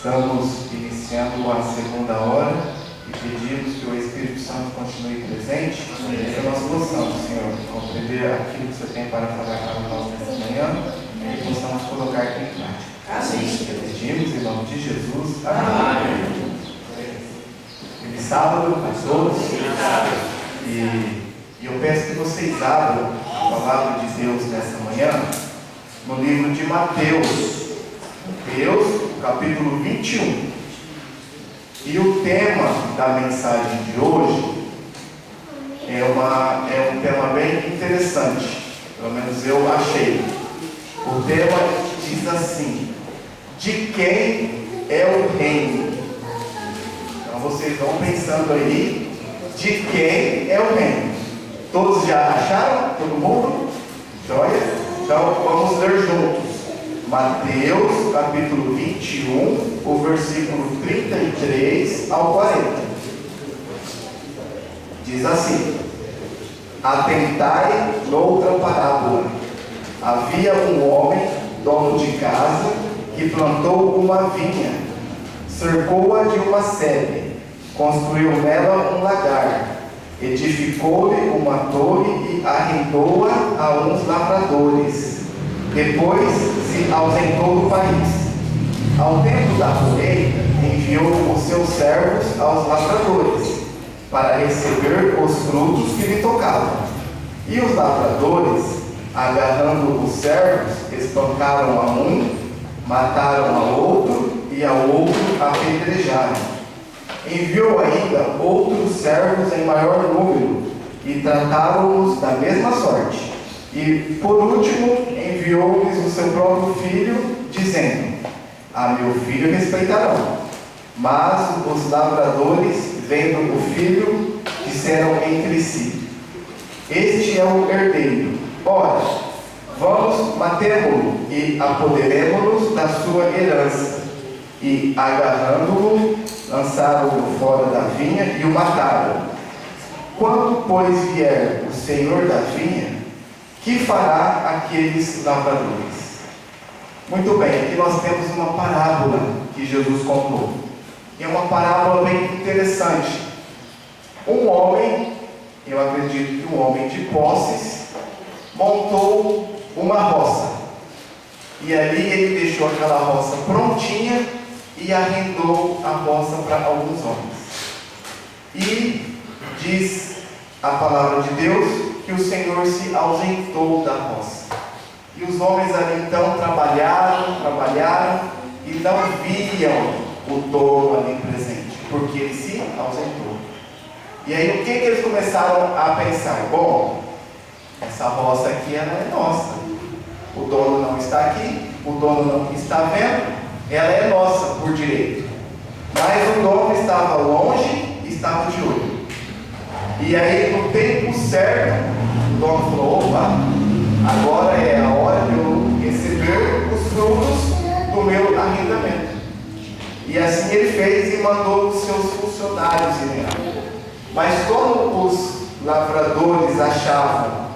Estamos iniciando a segunda hora e pedimos que o Espírito Santo continue presente. Essa é a nossa oração, Senhor, compreender aquilo que você tem para falar para nós nessa manhã e que possamos colocar aqui em prática. Assim pedimos em nome de Jesus. Amém. Feliz sábado a todos. E eu peço que vocês abram a palavra de Deus nessa manhã no livro de Mateus, capítulo 21. E o tema da mensagem de hoje é um tema bem interessante, pelo menos eu achei. O tema diz assim: de quem é o reino? Então vocês vão pensando aí, de quem é o reino? Todos já acharam? Todo mundo? Joia? Então vamos ler juntos. Mateus, capítulo 21, o versículo 33 ao 40. Diz assim: atentai noutra parábola. Havia um homem, dono de casa, que plantou uma vinha, cercou-a de uma sebe, construiu nela um lagar, edificou-lhe uma torre e arrendou-a a uns lavradores. Depois se ausentou do país. Ao tempo da colheita, enviou os seus servos aos lavradores, para receber os frutos que lhe tocavam. E os lavradores, agarrando os servos, espancaram a um, mataram a outro, e ao outro apedrejaram. Enviou ainda outros servos em maior número, e trataram-os da mesma sorte. E, por último, enviou-lhes o seu próprio filho, dizendo: a meu filho respeitarão. Mas os lavradores, vendo o filho, disseram entre si: este é o herdeiro. Ora, vamos matemo-lo e apoderemo-nos da sua herança. E, agarrando-o, lançaram-o fora da vinha e o mataram. Quando, pois, vier o senhor da vinha, que fará aqueles lavradores? Muito bem, aqui nós temos uma parábola que Jesus contou. E é uma parábola bem interessante. Um homem, eu acredito que um homem de posses, montou uma roça. E ali ele deixou aquela roça prontinha e arrendou a roça para alguns homens. E diz a palavra de Deus que o Senhor se ausentou da roça. E os homens ali então trabalharam e não viam o dono ali presente, porque ele se ausentou. E aí o que eles começaram a pensar? Bom, essa roça aqui ela é nossa. O dono não está aqui, o dono não está vendo, ela é nossa por direito. Mas o dono estava longe e estava de olho. E aí, no tempo certo, o dono falou: opa, agora é a hora de eu receber os frutos do meu arrendamento. E assim ele fez e mandou os seus funcionários irem lá. Mas como os lavradores achavam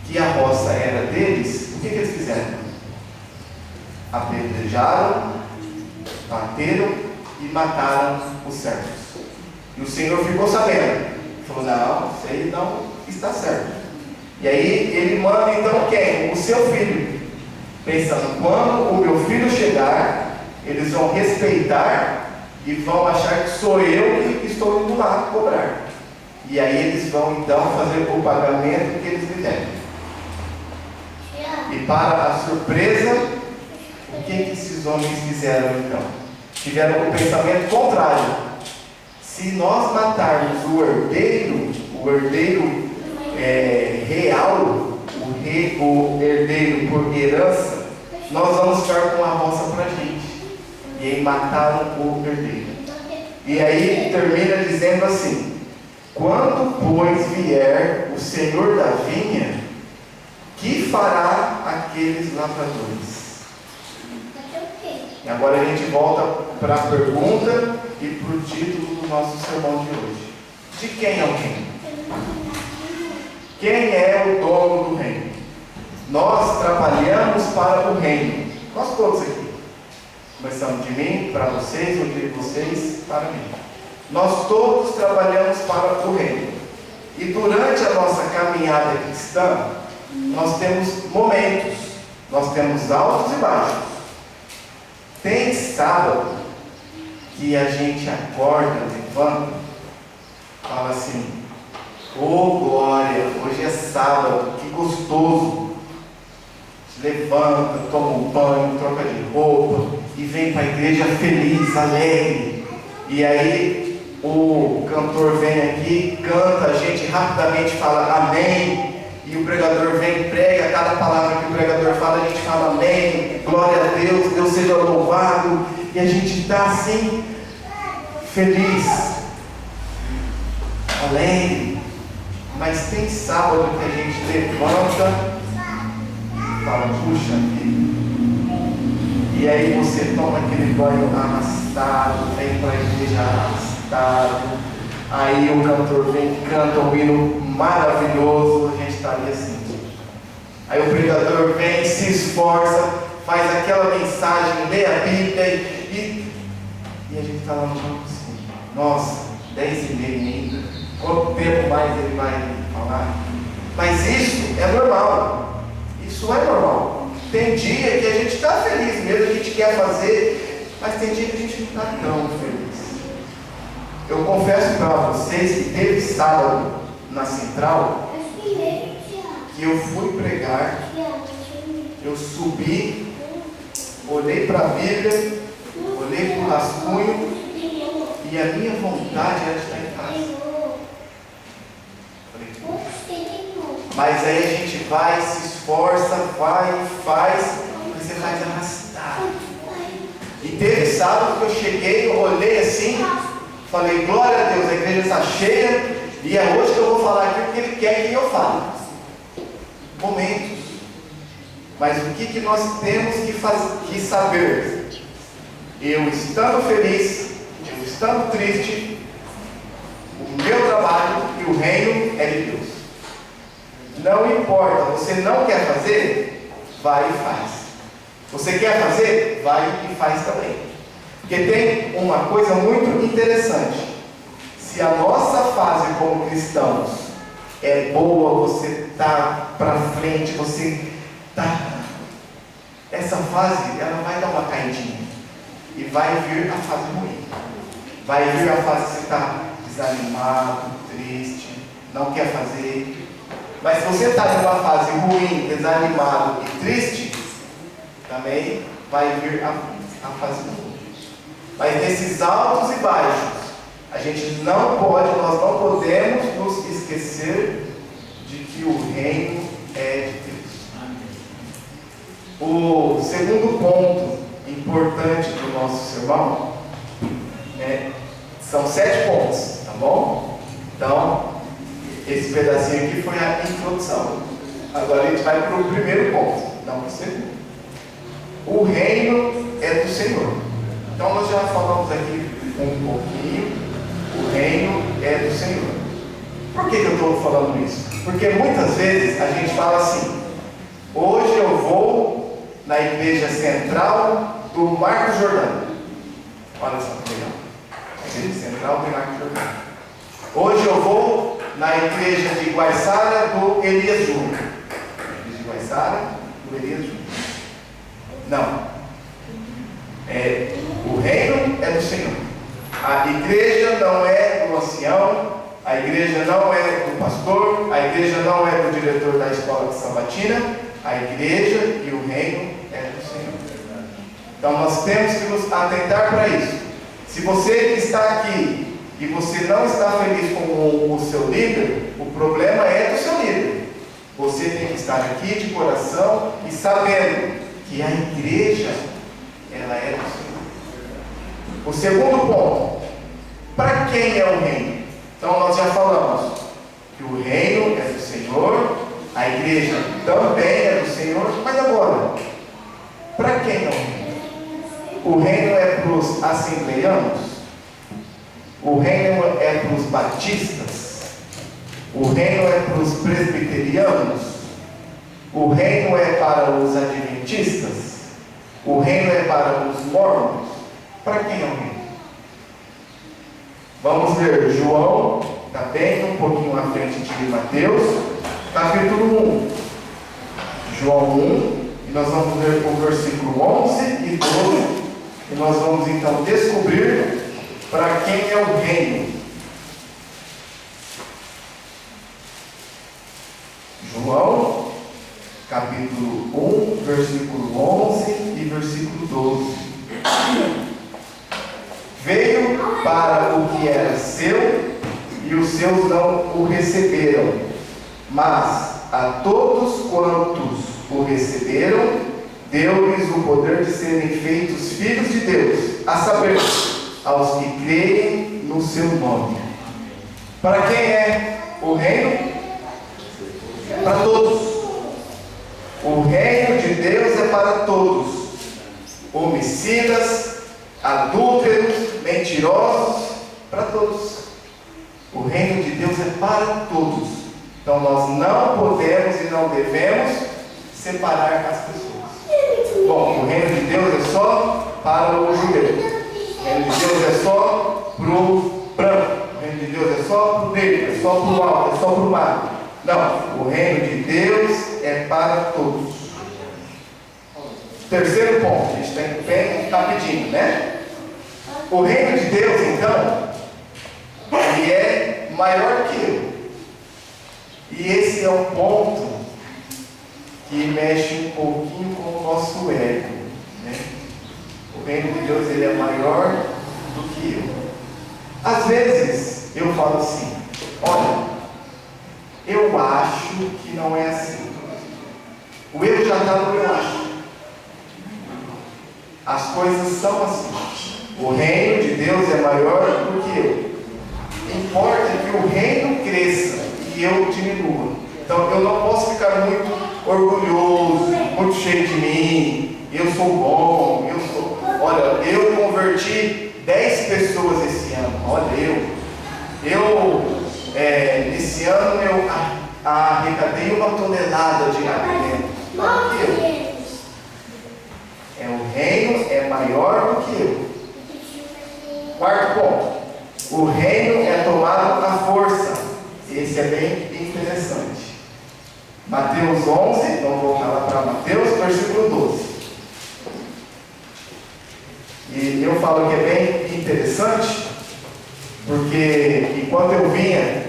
que a roça era deles, o que eles fizeram? Apedrejaram, bateram e mataram os servos. E o Senhor ficou sabendo. Falou: não, isso aí não está certo. E aí ele manda então quem? O seu filho. Pensando: quando o meu filho chegar, eles vão respeitar e vão achar que sou eu que estou indo lá cobrar. E aí eles vão então fazer o pagamento que eles lhe devem. E para a surpresa, o que esses homens fizeram então? Tiveram um pensamento contrário. Se nós matarmos o herdeiro real, o herdeiro por herança, nós vamos ficar com a roça para a gente. E aí mataram o herdeiro. E aí termina dizendo assim: quando, pois, vier o senhor da vinha, que fará aqueles lavradores? E agora a gente volta para a pergunta e para o título do nosso sermão de hoje. De quem é o reino? Quem é o dono do reino? Nós trabalhamos para o reino. Nós todos aqui. Começando de mim para vocês, ou de vocês para mim. Nós todos trabalhamos para o reino. E durante a nossa caminhada cristã, nós temos momentos, nós temos altos e baixos. Tem sábado que a gente acorda, levanta, fala assim: ô glória, hoje é sábado, que gostoso. Se levanta, toma um banho, troca de roupa e vem para a igreja feliz, alegre. E aí o cantor vem aqui, canta, a gente rapidamente fala amém. E o pregador vem e prega, cada palavra que o pregador fala, a gente fala amém, glória a Deus, Deus seja louvado. E a gente está assim, feliz, alegre. Mas tem sábado que a gente levanta e fala, puxa vida. E aí você toma aquele banho arrastado, vem para a igreja arrastado. Aí o cantor vem e canta um hino maravilhoso, a gente está ali assim. Aí o pregador vem, se esforça, faz aquela mensagem, lê a Bíblia e a gente está lá no banco assim, nossa, 10h30 ainda, quanto tempo mais ele vai falar? Mas isso é normal, isso é normal. Tem dia que a gente está feliz mesmo, a gente quer fazer, mas tem dia que a gente não está tão feliz. Eu confesso para vocês que teve sábado na Central que eu fui pregar, eu subi, olhei para a Bíblia, olhei para o rascunho e a minha vontade era estar em casa. Mas aí a gente vai, se esforça, vai, faz, mas você faz arrastar. E teve sábado que eu cheguei, eu olhei assim, falei, glória a Deus, a igreja está cheia, e é hoje que eu vou falar aqui o que Ele quer que eu fale. Momentos. Mas o que nós temos que saber? Eu estando feliz, eu estando triste, o meu trabalho e o reino é de Deus. Não importa, você não quer fazer? Vai e faz. Você quer fazer? Vai e faz também. Porque tem uma coisa muito interessante. Se a nossa fase como cristãos é boa, você está para frente, você está... Essa fase, ela vai dar uma caidinha. E vai vir a fase ruim. Vai vir a fase que você está desanimado, triste, não quer fazer. Mas se você está em uma fase ruim, desanimado e triste, também vai vir a fase ruim. Mas nesses altos e baixos, a gente não pode, nós não podemos nos esquecer de que o reino é de Deus. O segundo ponto importante do nosso sermão são 7 pontos, tá bom? Então, esse pedacinho aqui foi a introdução. Agora a gente vai para o primeiro ponto, não para o segundo. O reino é do Senhor. Então nós já falamos aqui um pouquinho. O reino é do Senhor. Por que eu estou falando isso? Porque muitas vezes a gente fala assim: hoje eu vou na igreja central do Marcos Jordão. Olha só que legal. A igreja central do Marcos Jordão. Hoje eu vou na igreja de Guaiçara do Elias Júnior. Igreja de Guaiçara do Elias Júnior. Não. O reino é do Senhor. A igreja não é do ancião, a igreja não é do pastor, a igreja não é do diretor da escola de sabatina, a igreja e o reino é do Senhor. Então nós temos que nos atentar para isso. Se você está aqui e você não está feliz com o seu líder, o problema é do seu líder. Você tem que estar aqui de coração e sabendo que a igreja, ela é do Senhor. O segundo ponto, para quem é o reino? Então nós já falamos que o reino é do Senhor, a igreja também é do Senhor, mas agora, para quem é o reino? O reino é para os assembleianos? O reino é para os batistas? O reino é para os presbiterianos? O reino é para os adventistas? O reino é para os mormons? Para quem é o reino? Vamos ler João, está bem um pouquinho à frente de Mateus, capítulo 1. João 1, e nós vamos ler o versículo 11 e 12, e nós vamos então descobrir para quem é o reino. João, capítulo 1, versículo 11 e versículo 12. Veio para o que era seu, e os seus não o receberam, mas a todos quantos o receberam, deu-lhes o poder de serem feitos filhos de Deus, a saber, aos que creem no seu nome. Para quem é o reino? Para todos. O reino de Deus é para todos. Homicidas, adúlteros, mentirosos, para todos. O reino de Deus é para todos. Então nós não podemos e não devemos separar as pessoas. Bom, o reino de Deus é só para o judeu. O reino de Deus é só para o branco. O reino de Deus é só para o negro, é só para o alto, é só para o magro. Não, o reino de Deus é para todos. Terceiro ponto, a gente tem bem rapidinho, né? O reino de Deus, então, ele é maior que eu. E esse é um ponto que mexe um pouquinho com o nosso ego, né? O reino de Deus, ele é maior do que eu. Às vezes eu falo assim: olha, eu acho que não é assim. O erro já está no eu acho. As coisas são assim. O reino de Deus é maior do que eu. Importa que o reino cresça e eu diminua. Então eu não posso ficar muito orgulhoso, muito cheio de mim. Eu sou bom, Olha, eu converti 10 pessoas esse ano. Olha, esse ano eu arrecadei 1 tonelada de alimento. Não que eu. O reino é maior do que eu. Quarto ponto. O reino é tomado à força. Esse é bem interessante. Mateus 11, vamos voltar lá para Mateus, versículo 12. E eu falo que é bem interessante, porque enquanto eu vinha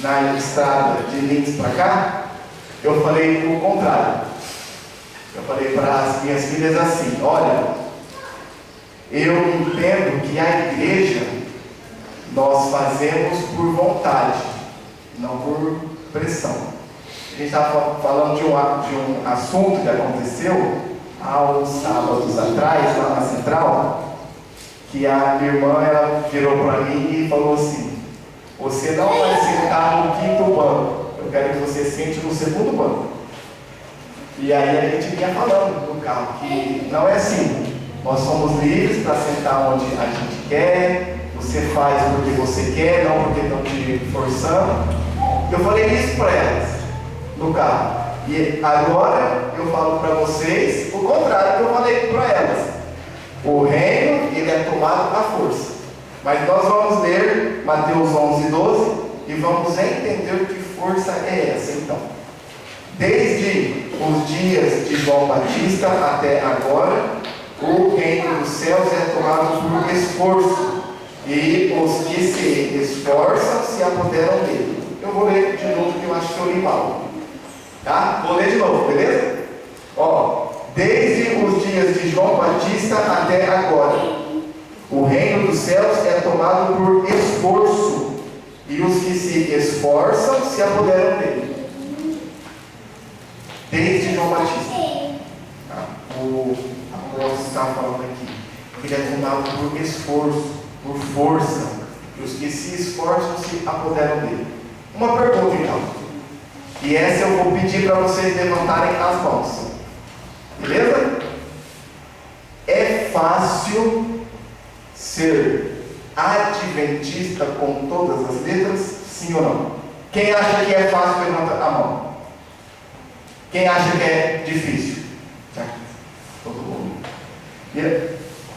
na estrada de Links para cá, eu falei o contrário. Eu falei para as minhas filhas assim: olha, eu entendo que a igreja nós fazemos por vontade, não por pressão. A gente estava falando de um assunto que aconteceu há uns sábados atrás, lá na Central, que a minha irmã, ela virou para mim e falou assim: você não vai sentar no quinto banco, eu quero que você sente no segundo banco. E aí a gente vinha falando no carro que não é assim. Nós somos livres para sentar onde a gente quer. Você faz porque você quer, não porque estão te forçando. Eu falei isso para elas no carro. E agora eu falo para vocês o contrário que eu falei para elas. O reino, ele é tomado à força. Mas nós vamos ler Mateus 11, 12 e vamos entender que força é essa então. Desde os dias de João Batista até agora, o reino dos céus é tomado por esforço, e os que se esforçam se apoderam dele. Eu vou ler de novo, que eu acho que eu li mal. Tá? Vou ler de novo, beleza? Desde os dias de João Batista até agora, o reino dos céus é tomado por esforço, e os que se esforçam se apoderam dele. Desde João Batista. O apóstolo está falando aqui que ele é tomado por esforço, por força, e os que se esforçam se apoderam dele. Uma pergunta então, e essa eu vou pedir para vocês levantarem as mãos, beleza? É fácil ser adventista com todas as letras? Sim ou não? Quem acha que é fácil, levanta a mão. Quem acha que é difícil? Todo mundo. E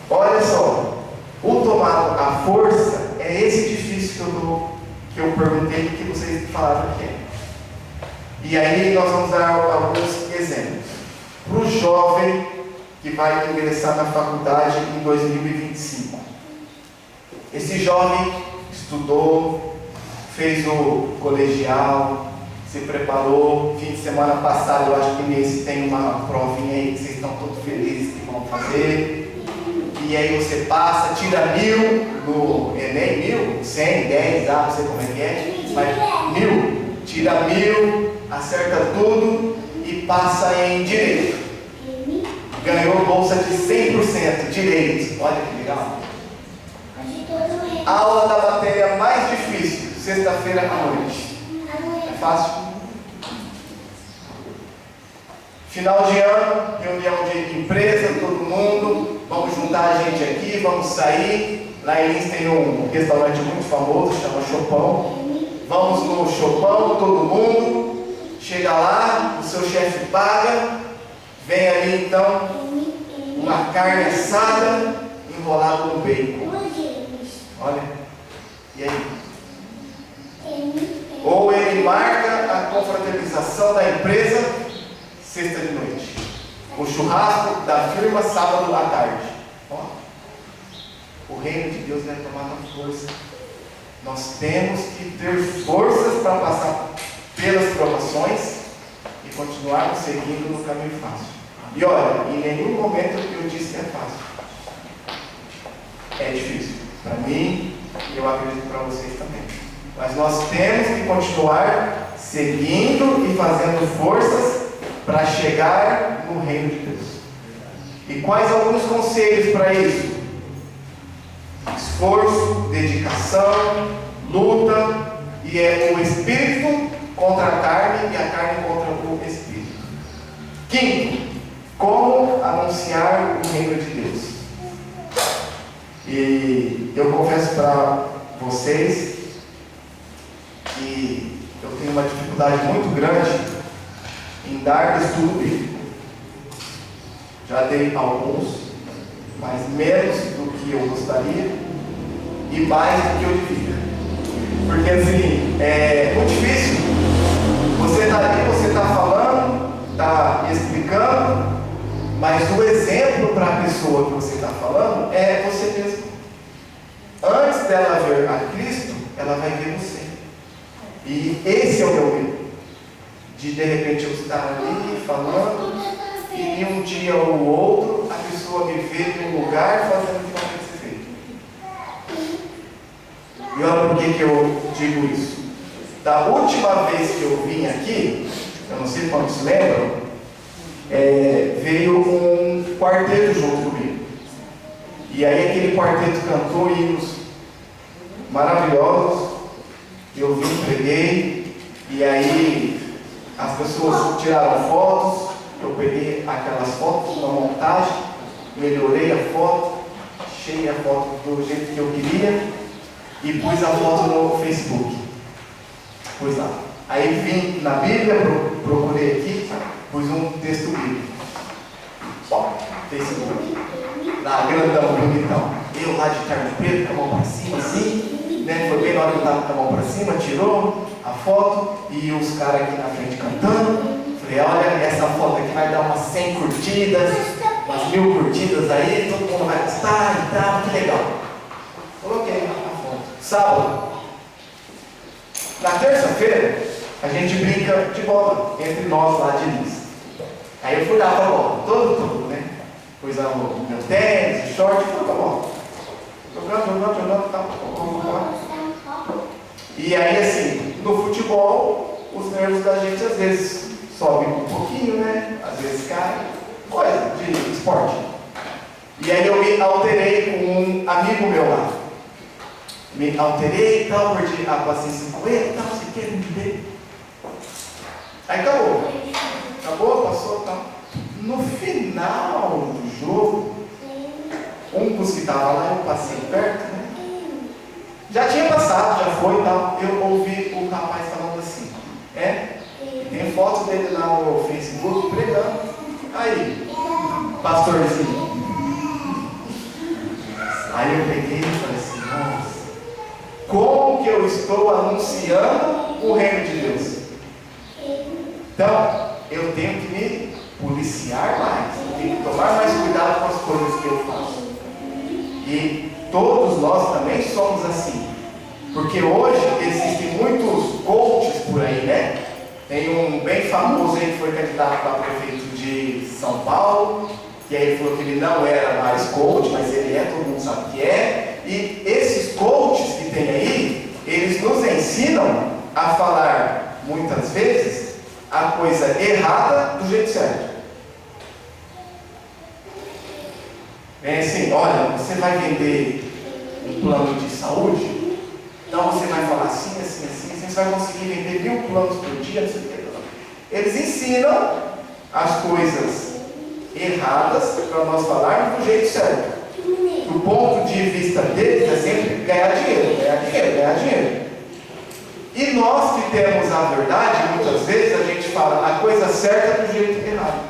olha só, o tomar a força é esse difícil que eu perguntei que vocês falaram que é. E aí nós vamos dar alguns exemplos. Para o jovem que vai ingressar na faculdade em 2025. Esse jovem estudou, fez o colegial, se preparou. Fim de semana passado, eu acho que nesse tem uma provinha aí que vocês estão todos felizes que vão fazer. E aí você passa, tira 1000 no Enem, 1000, 100, 10, não sei como é que é, mas 1000, tira 1000, acerta tudo e passa em direito. Ganhou bolsa de 100% direito. Olha que legal. Aula da matéria mais difícil, sexta-feira à noite. É fácil? Final de ano, reunião de empresa, todo mundo. Vamos juntar a gente aqui, vamos sair. Lá em Lins tem um restaurante muito famoso, chama Chopão. Vamos no Chopão, todo mundo. Chega lá, o seu chefe paga. Vem ali então uma carne assada enrolada no bacon. Olha, e aí? Ou ele marca a confraternização da empresa sexta de noite. O churrasco da firma sábado à tarde. Ó, o reino de Deus vai tomar na força. Nós temos que ter forças para passar pelas provações e continuarmos seguindo no caminho fácil. E olha, em nenhum momento eu disse que é fácil. É difícil. Para mim, e eu acredito para vocês também. Mas nós temos que continuar seguindo e fazendo forças para chegar no reino de Deus. E quais alguns conselhos para isso? Esforço, dedicação, luta, e é o espírito contra a carne e a carne contra o espírito. Quinto, como anunciar o reino de Deus. E eu confesso para vocês que eu tenho uma dificuldade muito grande em dar estudo bíblico. Já dei alguns, mas menos do que eu gostaria e mais do que eu devia. Porque assim, é muito difícil. Você está ali, você está falando, está explicando, mas o exemplo para a pessoa que você está falando é você mesmo. Antes dela ver a Cristo, ela vai ver você. E esse é o meu medo. De repente eu estar ali falando, e um dia ou outro, a pessoa me vê em um lugar fazendo o que não tem que ser feito. E olha por que eu digo isso. Da última vez que eu vim aqui, eu não sei quantos lembram, veio um quarteto junto comigo. E aí aquele quarteto cantou hinos maravilhosos. Eu vim, preguei, e aí as pessoas tiraram fotos. Eu peguei aquelas fotos, uma montagem, melhorei a foto, achei a foto do jeito que eu queria e pus a foto no Facebook. Pus lá. Aí vim na Bíblia, procurei aqui, pus um texto bíblico. Facebook. Lá, grandão, bonitão. Eu lá de carne preta, com a mão para cima, assim, né? Foi bem na hora que eu estava com a mão para cima, tirou a foto e os caras aqui na frente cantando. Falei, olha, essa foto aqui vai dar umas 100 curtidas, umas 1000 curtidas aí, todo mundo vai gostar e tal, que legal. Coloquei a foto. Sábado. Na terça-feira, a gente brinca de bola entre nós lá de Lins. Aí eu fui lá pra bola, todo, né? Pus o meu tênis, short, fui pra bola. Jogando, tal. E aí, assim, no futebol, os nervos da gente às vezes sobem um pouquinho, né? Às vezes cai, coisa de esporte. E aí eu me alterei com um amigo meu lá. Me alterei e tal, perdi a paciência com ele e tal, você quer me ver? Aí acabou, passou e tal. No final do jogo, um dos que estava lá, eu passei perto, né? Já tinha passado, já foi e tal. Eu ouvi o rapaz falando assim, tem foto dele lá no Facebook pregando. Aí, pastorzinho, Aí eu peguei e falei assim, nossa, como que eu estou anunciando o reino de Deus? Então, eu tenho que me policiar mais, eu tenho que tomar mais cuidado com as coisas que eu faço. E todos nós também somos assim. Porque hoje existem muitos coaches por aí, né? Tem um bem famoso aí que foi candidato para prefeito de São Paulo, que aí ele falou que ele não era mais coach, mas ele é, todo mundo sabe que é. E esses coaches que tem aí, eles nos ensinam a falar, muitas vezes, a coisa errada do jeito certo. É assim, olha, você vai vender um plano de saúde, então você vai falar assim, assim, assim, assim, você vai conseguir vender 1000 planos por dia, não sei o que. Eles ensinam as coisas erradas para nós falarmos do jeito certo. Do ponto de vista deles é sempre ganhar dinheiro, ganhar dinheiro, ganhar dinheiro. E nós que temos a verdade, muitas vezes a gente fala a coisa certa do jeito errado.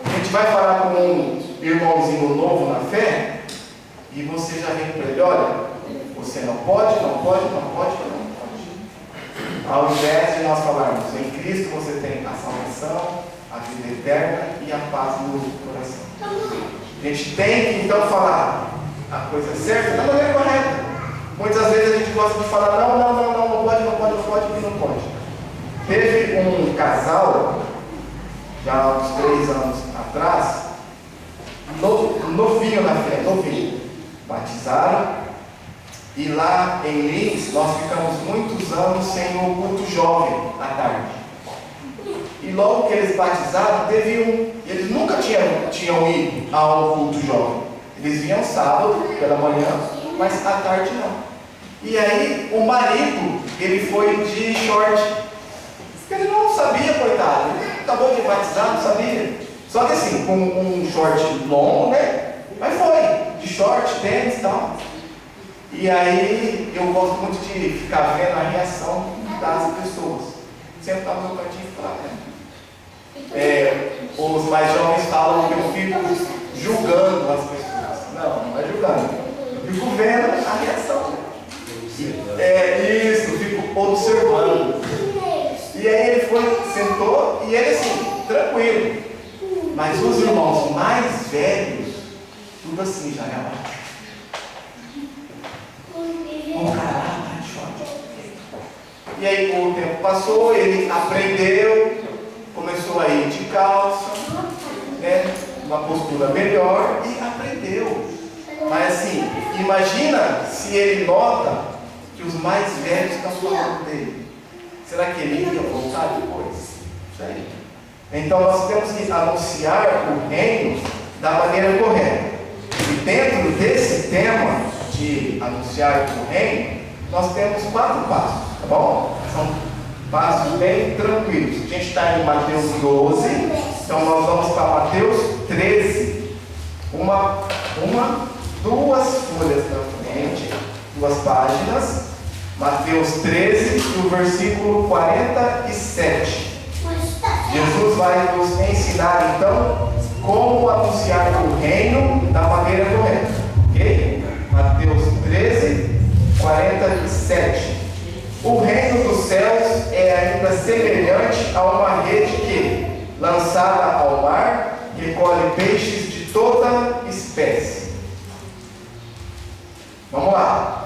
A gente vai falar com um irmãozinho novo na fé, e você já vem para ele, olha, você não pode, não pode, não pode, não pode. Ao invés de nós falarmos, em Cristo você tem a salvação, a vida eterna e a paz no coração. A gente tem que então falar a coisa certa da maneira correta. Muitas vezes a gente gosta de falar, não pode, não pode, não pode, e não pode. Teve um casal, já há uns 3 anos atrás, novinho na fé, novinho, batizaram, e lá em Lins nós ficamos muitos anos sem o culto jovem à tarde. E logo que eles batizaram, eles nunca tinham ido ao culto jovem. Eles vinham sábado pela manhã, mas à tarde não. E aí o marido, ele foi de short. Ele não sabia, coitado, ele acabou de batizar, não sabia. Só que assim, com um short longo, né? Mas foi, de short, tênis e tal. E aí eu gosto muito de ficar vendo a reação das pessoas. Sempre estava no meu cantinho e falar, os mais jovens falam que eu fico julgando as pessoas. Não é julgando. Eu fico vendo a reação. Isso, eu fico observando. E aí ele sentou e ele assim, tranquilo. Mas os irmãos mais velhos, tudo assim, já é E aí o tempo passou, ele aprendeu, começou a ir de calça, né, uma postura melhor e aprendeu. Mas assim, imagina se ele nota que os mais velhos estão falando dele. Será que ele ia voltar depois? Isso aí. Então nós temos que anunciar o reino da maneira correta. E dentro desse tema de anunciar o reino, nós temos 4 passos, tá bom? São passos bem tranquilos. A gente está em Mateus 12, então nós vamos para Mateus 13. Duas folhas na frente, 2 páginas. Mateus 13 e o versículo 47. Jesus vai nos ensinar então como anunciar o reino da maneira correta. Ok? Mateus 13, 47. O reino dos céus é ainda semelhante a uma rede que, lançada ao mar, recolhe peixes de toda espécie. Vamos lá.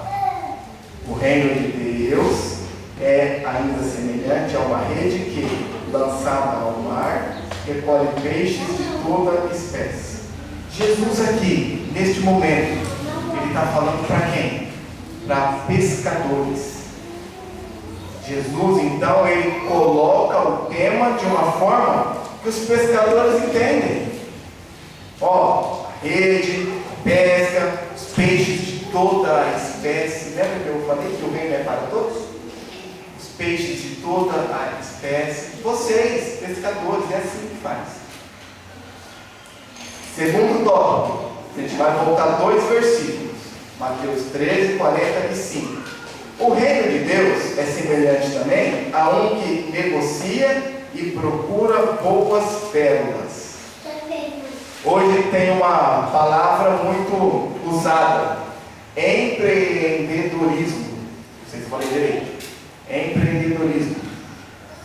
O reino de Deus é ainda semelhante a uma rede que, lançada ao mar, recolhe peixes de toda espécie. Jesus aqui, neste momento, ele está falando para quem? Para pescadores. Jesus, então, ele coloca o tema de uma forma que os pescadores entendem. Ó, a rede, a pesca, os peixes de toda a espécie. Lembra que eu falei que o reino é para todos? Os peixes de toda a espécie. Vocês, pescadores, é assim que faz. Segundo tópico, a gente vai voltar 2 versículos. Mateus 13, 45. O reino de Deus é semelhante também a um que negocia e procura boas pérolas. Hoje tem uma palavra muito usada, empreendedorismo. Não sei se eu falei direito. Empreendedorismo.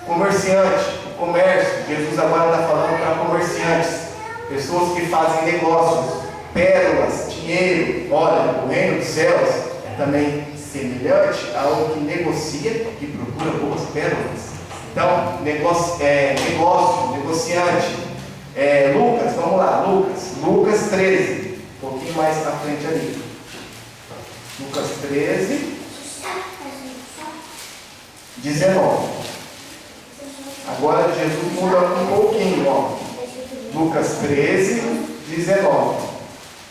Comerciante, comércio. Jesus agora está falando para comerciantes, pessoas que fazem negócios, pérolas, dinheiro. Olha, o reino dos céus é também semelhante ao que negocia, que procura boas pérolas. Então, negociante. Lucas, vamos lá, Lucas 13, um pouquinho mais à frente ali. Lucas 13, 19. Agora Jesus muda um pouquinho, ó. Lucas 13, 19.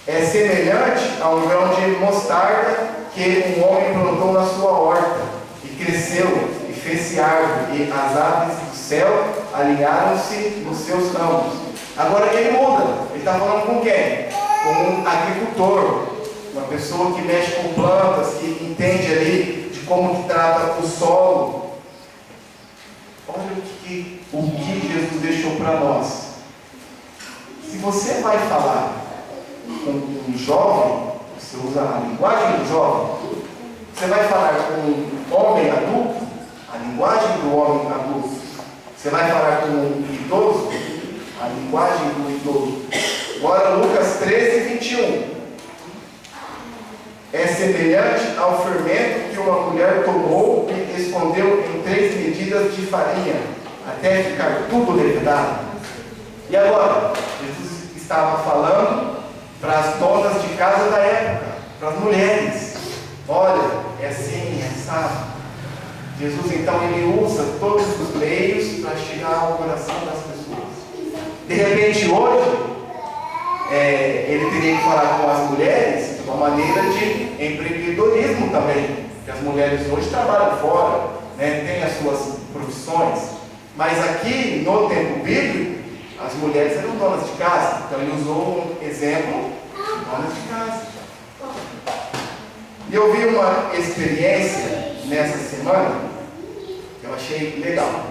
É semelhante a um grão de mostarda que um homem plantou na sua horta, e cresceu, e fez-se árvore, e as aves do céu alinharam-se nos seus ramos. Agora ele muda, ele está falando com quem? Com um agricultor, uma pessoa que mexe com plantas, que entende ali de como que trata o solo. Olha o que Jesus deixou para nós. Se você vai falar com um jovem, você usa a linguagem do jovem. Você vai falar com um homem adulto, a linguagem do homem adulto. Você vai falar com um idoso, a linguagem do idoso. Agora Lucas 13, 21. É semelhante ao fermento que uma mulher tomou e escondeu em 3 medidas de farinha, até ficar tudo levedado. E agora, Jesus estava falando para as donas de casa da época, para as mulheres. Olha, é assim, é assado. Jesus então ele usa todos os meios para chegar ao coração das pessoas. De repente hoje, ele teria que falar com as mulheres de uma maneira de empreendedorismo também, porque as mulheres hoje trabalham fora, né, têm as suas profissões, mas aqui no tempo bíblico as mulheres eram donas de casa, então ele usou um exemplo de donas de casa. E eu vi uma experiência nessa semana que eu achei legal.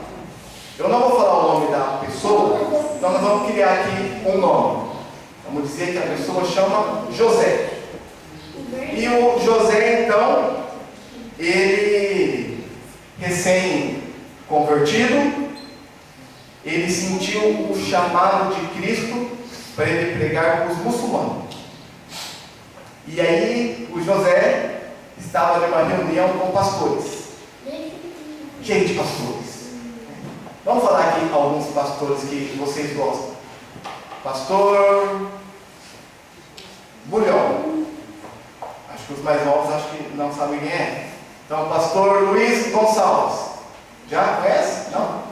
Eu não vou falar o nome da pessoa, então nós vamos criar aqui um nome. Vamos dizer que a pessoa chama José. E o José, então, ele, recém-convertido, ele sentiu o chamado de Cristo para ele pregar para os muçulmanos. E aí, o José estava numa reunião com pastores. Gente, pastores. Vamos falar aqui alguns pastores que vocês gostam. Pastor Bulhão. Acho que os mais novos acho que não sabem quem é. Então, pastor Luiz Gonçalves. Já conhece? Não?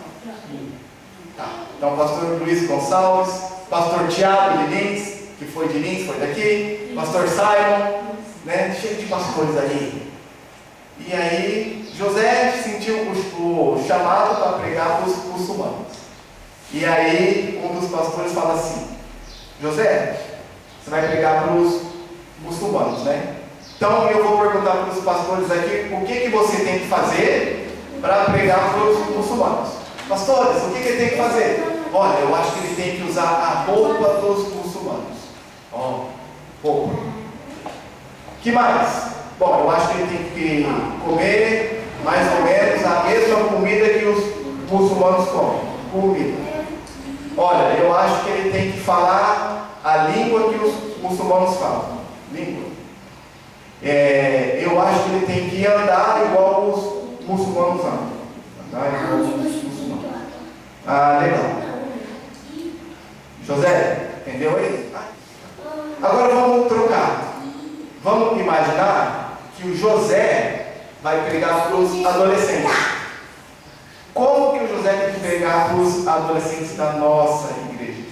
Tá. Então, pastor Luiz Gonçalves, pastor Tiago de Lins, que foi de Lins, foi daqui, pastor Simon, né? Cheio de pastores ali. E aí, José sentiu o chamado para pregar para os muçulmanos. E aí, um dos pastores fala assim: José, você vai pregar para os muçulmanos, né? Então eu vou perguntar para os pastores aqui o que você tem que fazer para pregar para os muçulmanos. Pastores, o que ele tem que fazer? Olha, eu acho que ele tem que usar a roupa dos muçulmanos. Ó, roupa. Que mais? Bom, eu acho que ele tem que comer mais ou menos a mesma comida que os muçulmanos comem. Comida. Olha, eu acho que ele tem que falar a língua que os muçulmanos falam. Língua. Eu acho que ele tem que andar igual os muçulmanos andam. Andar igual os muçulmanos. Ah, legal. José, entendeu aí? Agora vamos trocar. Vamos imaginar que o José vai pregar para os adolescentes. Como que o José tem que pregar para os adolescentes da nossa igreja?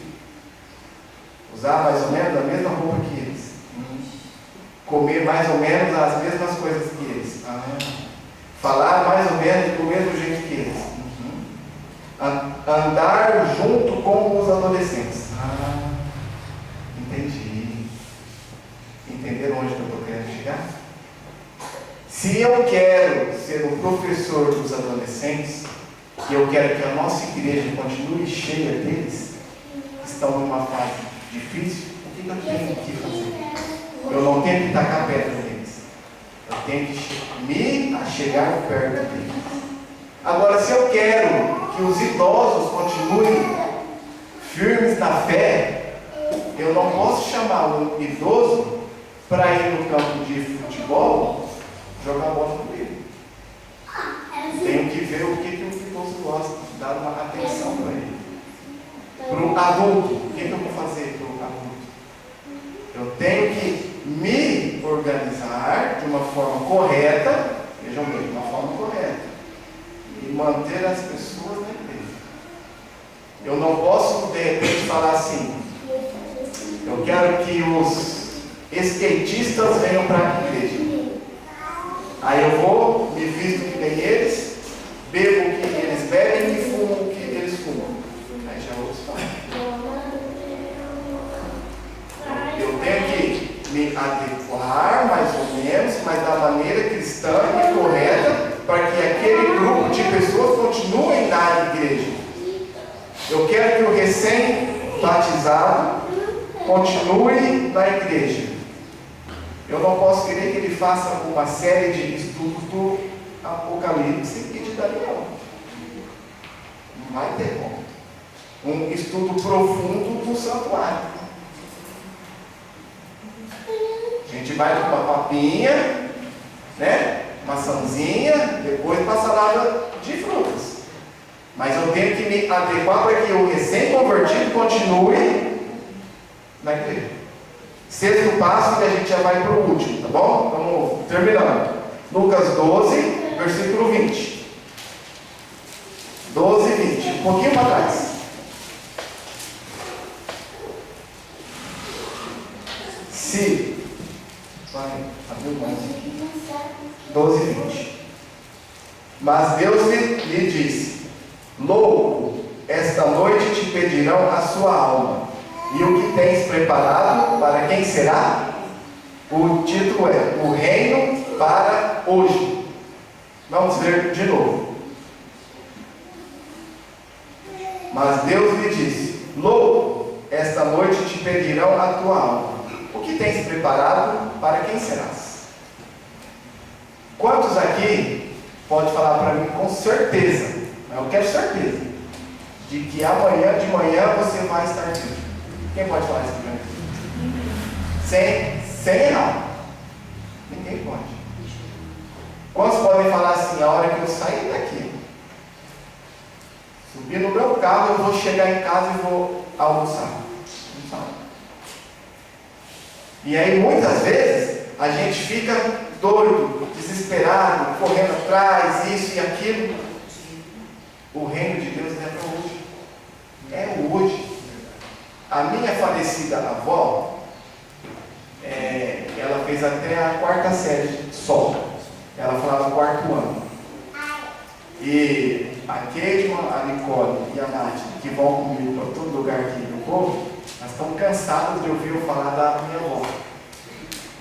Usar mais ou menos a mesma roupa que eles. Comer mais ou menos as mesmas coisas que eles. Falar mais ou menos do mesmo jeito que eles. Andar junto com os adolescentes. Entendi. Entenderam onde que eu estou querendo chegar? Se eu quero ser o professor dos adolescentes, e eu quero que a nossa igreja continue cheia deles, que estão numa fase difícil, o que eu tenho que fazer? Eu não tenho que tacar pedra neles. Eu tenho que me achegar perto deles. Agora, se eu quero que os idosos continuem firmes na fé, eu não posso chamar um idoso para ir no campo de futebol jogar bola comigo. Tenho que ver o que o idoso gosta, dar uma atenção para ele. Para o adulto, o que eu vou fazer para o adulto? Eu tenho que me organizar de uma forma correta, vejam bem, de uma forma correta, e manter as pessoas na igreja. Eu não posso, de repente, falar assim: eu quero que os skatistas venham para a igreja. Aí eu vou, me visto que nem eles, bebo o que eles bebem e fumo o que eles fumam. Aí já é outra história. Eu tenho que me adequar, mais ou menos, mas da maneira cristã e correta, para que aquele grupo de pessoas continue na igreja. Eu quero que o recém-batizado continue na igreja. Eu não posso querer que ele faça uma série de estudos do Apocalipse e de Daniel. Não vai ter como. Um estudo profundo do santuário. A gente vai com uma papinha, né? Maçãzinha, depois uma salada de frutas. Mas eu tenho que me adequar para que o recém-convertido continue na igreja. Sexto passo, que a gente já vai para o último, tá bom? Vamos terminando. Lucas 12, versículo 20. 12 e 20. Um pouquinho para trás. Se. Vai, abriu mais aqui. 12 e 20. Mas Deus lhe disse: louco, esta noite te pedirão a sua alma. E o que tens preparado, para quem será? O título é O Reino para Hoje. Vamos ver de novo. Mas Deus lhe disse: louco, esta noite te pedirão a tua alma. O que tens preparado, para quem serás? Quantos aqui pode falar para mim com certeza, mas eu quero certeza, de que amanhã de manhã você vai estar vivo? Quem pode falar isso para mim? Sem errar. Ninguém pode. Quantos podem falar assim: a hora que eu sair daqui, subir no meu carro, eu vou chegar em casa e vou almoçar? Não sabe. E aí muitas vezes a gente fica doido, desesperado, correndo atrás, isso e aquilo. O reino de Deus não é para hoje. É hoje. A minha falecida avó, ela fez até a 4ª série só. Ela falava 4º ano. E a Keidman, a Nicole e a Nath, que vão comigo para todo lugar aqui no povo, elas estão cansadas de ouvir eu falar da minha avó.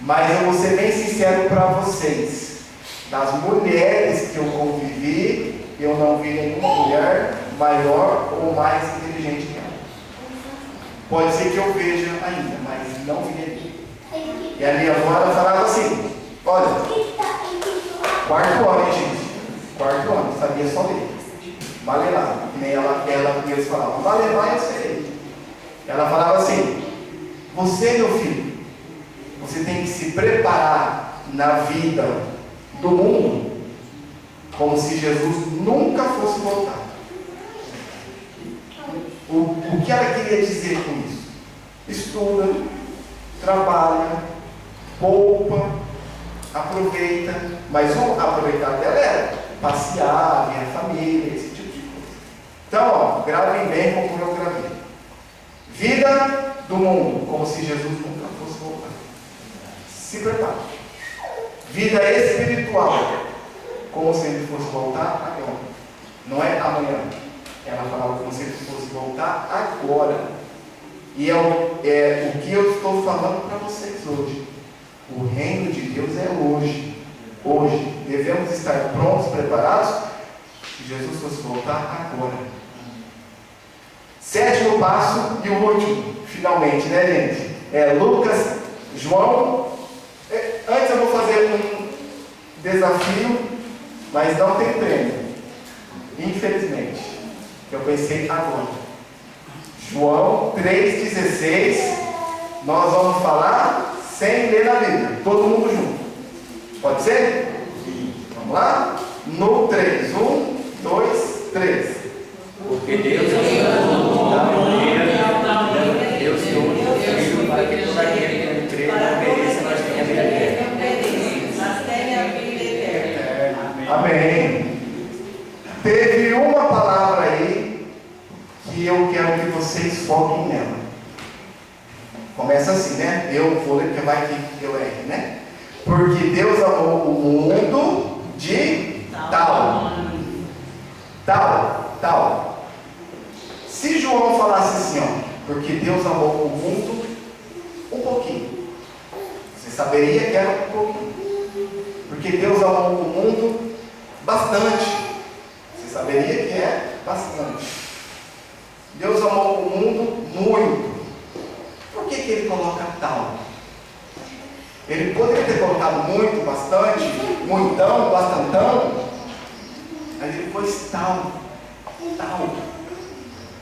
Mas eu vou ser bem sincero para vocês: das mulheres que eu convivi, eu não vi nenhuma mulher maior ou mais inteligente que ela. Pode ser que eu veja ainda, mas não vi ninguém. E a minha avó, ela falava assim: olha, 4º ano, hein, gente? 4º ano, sabia só ler. Malelar, que nem ela eles falavam. Malelar eu sei. Ela falava assim: você, meu filho, você tem que se preparar na vida do mundo como se Jesus nunca fosse voltar. O que ela queria dizer com isso? Estuda, trabalha, poupa, aproveita. Mas o aproveitar dela era passear, ver a família, esse tipo de coisa. Então, ó, gravem bem como eu gravei. Vida do mundo como se Jesus nunca fosse voltar. Se prepare. Vida espiritual como se ele fosse voltar agora. Não é amanhã. Ela falava como se ele fosse voltar agora. E é o que eu estou falando para vocês hoje. O reino de Deus é hoje. Hoje. Devemos estar prontos, preparados, se Jesus fosse voltar agora. 7º passo e o último. finalmente, né, gente? Lucas, João. Antes eu vou fazer um desafio, mas não tem prêmio, infelizmente, que eu pensei agora. João 3,16, nós vamos falar sem ler na Bíblia, todo mundo junto. Pode ser? Vamos lá? No 3, 1, 2, 3. Porque Deus amou da maneira Deus se une o Filho para que todo aquele que nele crê não pereça, mas tenha vida eterna. Amém. Teve uma palavra aí que eu quero que vocês foquem nela. Começa assim, né? Eu vou ler porque vai que eu erre, né? Porque Deus amou o mundo de tal. Se João falasse assim, ó, porque Deus amou o mundo um pouquinho, você saberia que era um pouquinho. Porque Deus amou o mundo bastante, você saberia que é bastante. Deus amou o mundo muito. Por que Ele coloca tal? Ele poderia ter colocado muito, bastante, muitão, bastantão, mas Ele pôs tal.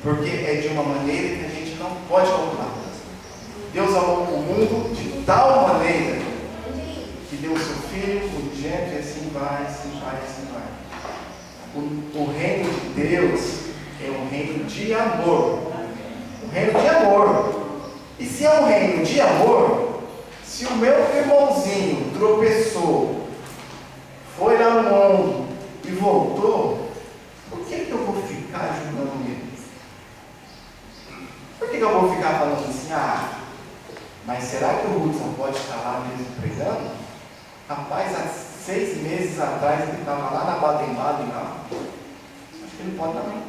Porque é de uma maneira que a gente não pode calcular. Deus amou o mundo de tal maneira que deu o seu Filho unigênito, e assim vai. O reino de Deus é um reino de amor. Um reino de amor. E se é um reino de amor, se o meu irmãozinho tropeçou, foi lá no mundo e voltou, por que eu vou ficar julgando ele? Por que eu vou ficar falando assim, mas será que o Hudson pode estar lá mesmo pregando? Rapaz, há 6 meses atrás ele estava lá na Baden-Baden, lá. Acho que ele pode também.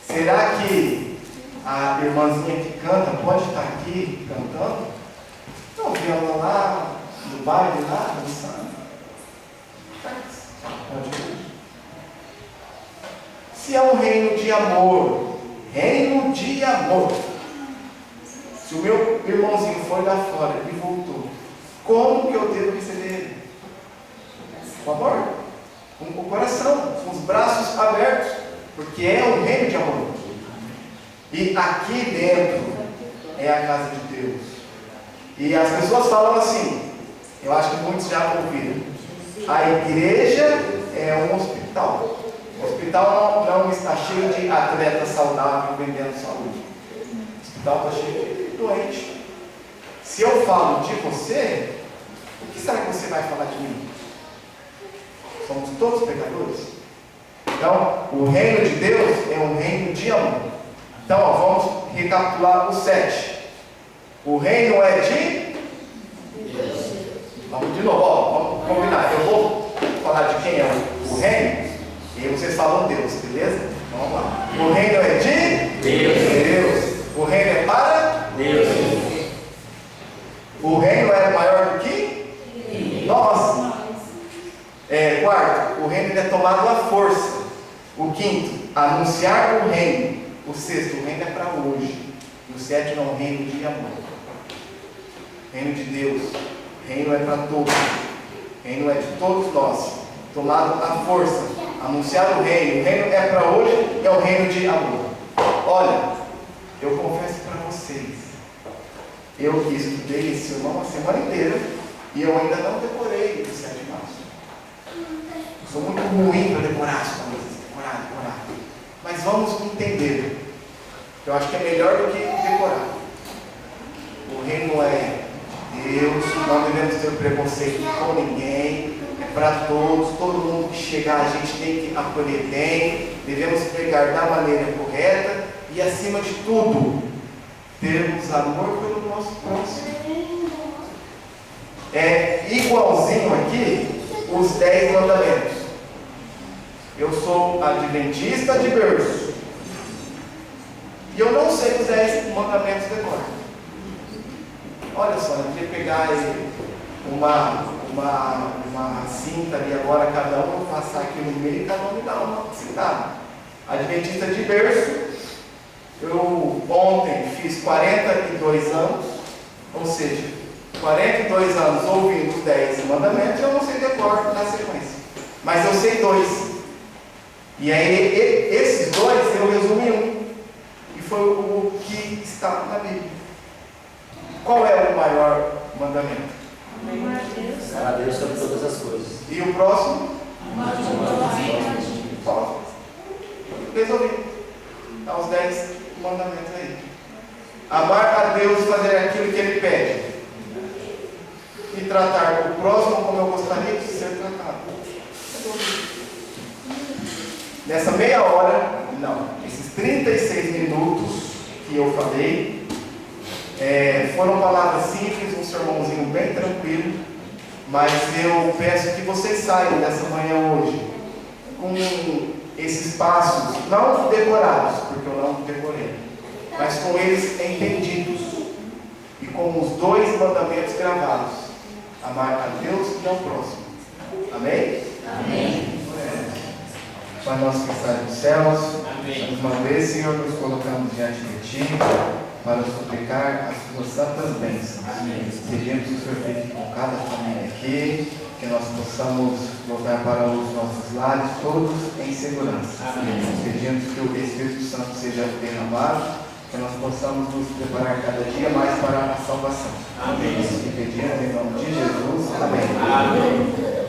Será que a irmãzinha que canta pode estar aqui cantando? Não, vi ela lá no baile, lá dançando. Pode ir. Se é um reino de amor, se o meu irmãozinho foi lá fora e voltou, como que eu devo receber ele? Com amor, com o coração, com os braços abertos, porque é um reino de amor. E aqui dentro é a casa de Deus. E as pessoas falam assim, eu acho que muitos já ouviram, a igreja é um hospital. O hospital não está cheio de atletas saudáveis vendendo saúde. O hospital está cheio de doente. Se eu falo de você, o que será que você vai falar de mim? Somos todos pecadores. Então, o reino de Deus é um reino de amor. Então, vamos recapitular o 7. O reino é de Deus. Vamos de novo, vamos combinar. Eu vou falar de quem é o reino. E aí vocês falam Deus, beleza? Vamos lá. O reino é de Deus. O reino é para Deus. O reino é maior do que nós. Quarto, o reino é tomado à força. O quinto, anunciar o reino. O sexto, o reino é para hoje. E o sétimo é um reino de amor. Reino de Deus. Reino é para todos. Reino é de todos nós. Tomado à força. Anunciar o reino é para hoje, é o reino de amor. Olha, eu confesso para vocês, eu estudei esse sermão a semana inteira e eu ainda não decorei o 7 de março. Eu sou muito ruim para decorar as coisas, decorar. Mas vamos entender. Eu acho que é melhor do que decorar. O reino é Deus, não devemos ter preconceito com ninguém. Para todos, todo mundo que chegar a gente tem que acolher bem, devemos pregar da maneira correta e, acima de tudo, termos amor pelo nosso próximo. É igualzinho aqui os 10 mandamentos. Eu sou adventista de berço e eu não sei os 10 mandamentos de cor. Olha só, eu queria pegar uma cinta ali agora, cada um, passar aqui no meio e cada um me dá uma citada. Adventista de berço, Eu ontem fiz 42 anos, ou seja, 42 anos ouvindo os 10 mandamentos, eu não sei decor na sequência. Mas eu sei 2. E aí, esses 2 eu resumi em um. E foi o que está na Bíblia. Qual é o maior mandamento? Amar a Deus sobre todas as coisas. E o próximo? Só. Resolvi. Dá os 10 mandamentos aí. Amar a Deus e fazer aquilo que Ele pede. E tratar o próximo como eu gostaria de ser tratado. Nessa meia hora, não, esses 36 minutos que eu falei, foram palavras simples, um sermãozinho bem tranquilo, mas eu peço que vocês saiam dessa manhã hoje com esses passos, não decorados, porque eu não decorei, mas com eles entendidos e com os 2 mandamentos gravados: amar a Deus e ao próximo. Amém? Amém. Pai nosso que está nos céus, mais uma vez, Senhor, nos colocamos diante de Ti para suplicar as Tuas santas bênçãos. Pedimos que o Senhor fique com cada família aqui, que nós possamos voltar para os nossos lares todos em segurança. Pedimos que o Espírito Santo seja derramado, que nós possamos nos preparar cada dia mais para a salvação. Amém. E pedimos em nome de Jesus. Amém.